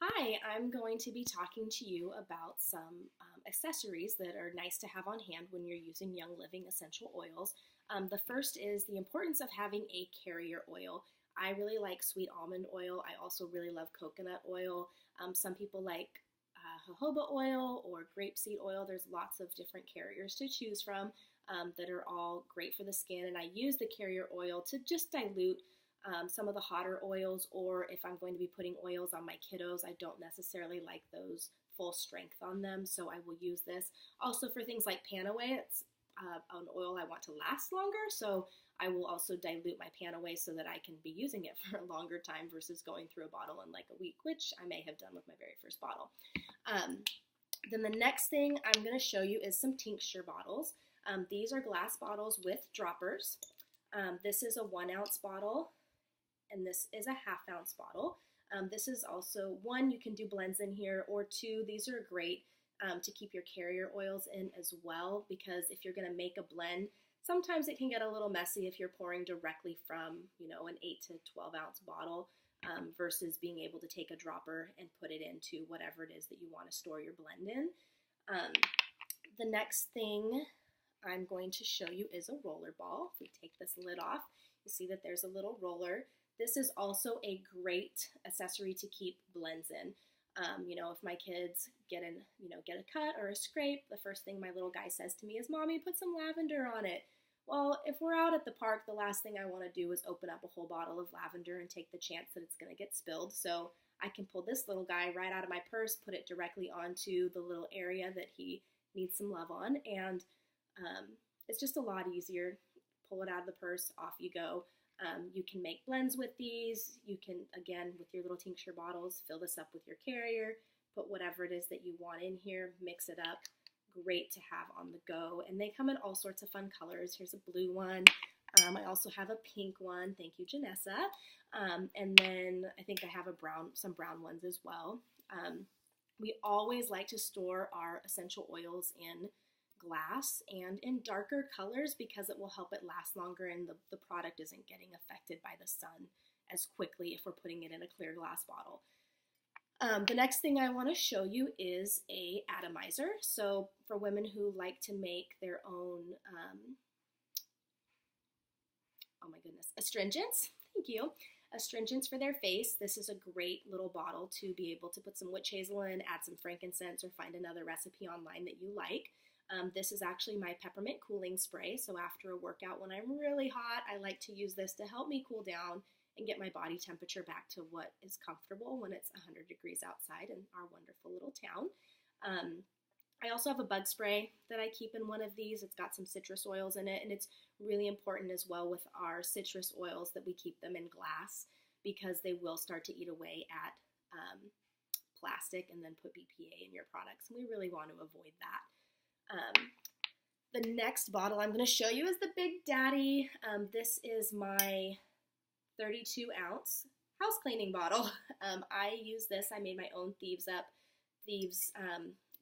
Hi, I'm going to be talking to you about some accessories that are nice to have on hand when you're using Young Living essential oils. The first is the importance of having a carrier oil. I really like sweet almond oil. I also really love coconut oil. Some people like jojoba oil or grapeseed oil. There's lots of different carriers to choose from that are all great for the skin, and I use the carrier oil to just dilute some of the hotter oils, or if I'm going to be putting oils on my kiddos, I don't necessarily like those full strength on them, so I will use this. Also for things like Panaway, it's an oil I want to last longer, so I will also dilute my Panaway so that I can be using it for a longer time versus going through a bottle in like a week, which I may have done with my very first bottle. Then the next thing I'm going to show you is some tincture bottles. These are glass bottles with droppers. This is a 1-ounce bottle, and this is a 1/2 ounce bottle. This is also, one, you can do blends in here, or two, these are great to keep your carrier oils in as well, because if you're going to make a blend, sometimes it can get a little messy if you're pouring directly from, an 8 to 12 ounce bottle versus being able to take a dropper and put it into whatever it is that you want to store your blend in. The next thing I'm going to show you is a roller ball. If we take this lid off, you see that there's a little roller. This is also a great accessory to keep blends in. If my kids get a cut or a scrape, the first thing my little guy says to me is, "Mommy, put some lavender on it." Well, if we're out at the park, the last thing I want to do is open up a whole bottle of lavender and take the chance that it's going to get spilled. So I can pull this little guy right out of my purse, put it directly onto the little area that he needs some love on, and it's just a lot easier. Pull it out of the purse, off you go. You can make blends with these. You can, again, with your little tincture bottles, fill this up with your carrier, put whatever it is that you want in here, mix it up. Great to have on the go. And they come in all sorts of fun colors. Here's a blue one. I also have a pink one. Thank you, Janessa. And then I think I have some brown ones as well. We always like to store our essential oils in glass and in darker colors because it will help it last longer, and the product isn't getting affected by the sun as quickly if we're putting it in a clear glass bottle. The next thing I want to show you is a atomizer. So for women who like to make their own, astringents, thank you, astringents for their face, this is a great little bottle to be able to put some witch hazel in, add some frankincense, or find another recipe online that you like. This is actually my peppermint cooling spray, so after a workout when I'm really hot, I like to use this to help me cool down and get my body temperature back to what is comfortable when it's 100 degrees outside in our wonderful little town. I also have a bug spray that I keep in one of these. It's got some citrus oils in it, and it's really important as well with our citrus oils that we keep them in glass because they will start to eat away at plastic and then put BPA in your products, and we really want to avoid that. The next bottle I'm going to show you is the Big Daddy. This is my 32-ounce house cleaning bottle. I use this. I made my own Thieves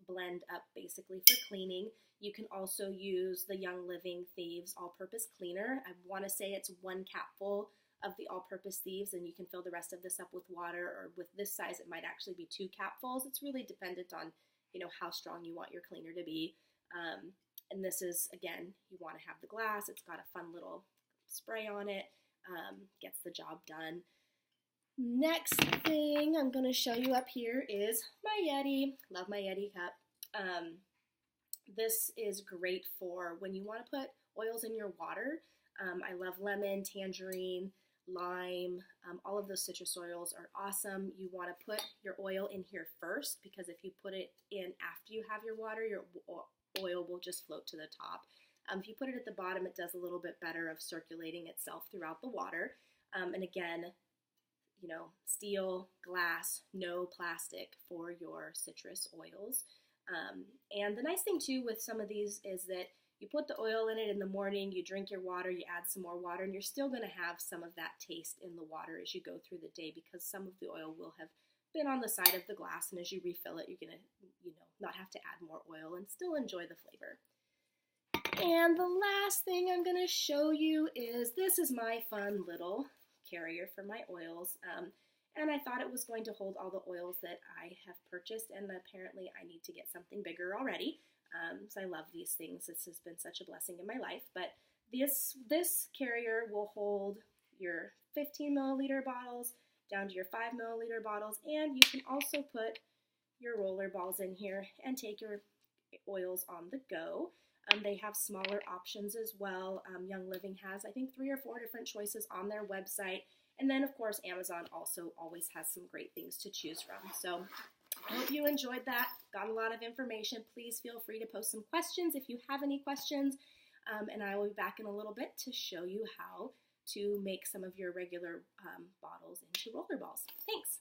blend up basically for cleaning. You can also use the Young Living Thieves all-purpose cleaner. I want to say it's 1 capful of the all-purpose Thieves, and you can fill the rest of this up with water, or with this size it might actually be 2 capfuls. It's really dependent on how strong you want your cleaner to be. And this is, again, you want to have the glass. It's got a fun little spray on it. Gets the job done. Next thing I'm going to show you up here is my Yeti. Love my Yeti cup. This is great for when you want to put oils in your water. I love lemon, tangerine, lime. All of those citrus oils are awesome. You want to put your oil in here first, because if you put it in after you have your water, your oil will just float to the top. If you put it at the bottom, it does a little bit better of circulating itself throughout the water. And again, steel, glass, no plastic for your citrus oils. And the nice thing too with some of these is that you put the oil in it in the morning, you drink your water, you add some more water, and you're still going to have some of that taste in the water as you go through the day, because some of the oil will have been on the side of the glass, and as you refill it, you're going to, not have to add more oil and still enjoy the flavor. And the last thing I'm going to show you is, this is my fun little carrier for my oils. and I thought it was going to hold all the oils that I have purchased, and apparently I need to get something bigger already. So I love these things. This has been such a blessing in my life. But this carrier will hold your 15 milliliter bottles down to your 5 milliliter bottles, and you can also put your roller balls in here and take your oils on the go. They have smaller options as well. Young Living has, I think, 3 or 4 different choices on their website. And then, of course, Amazon also always has some great things to choose from. So I hope you enjoyed that, got a lot of information. Please feel free to post some questions if you have any questions. And I will be back in a little bit to show you how to make some of your regular bottles into roller balls. Thanks.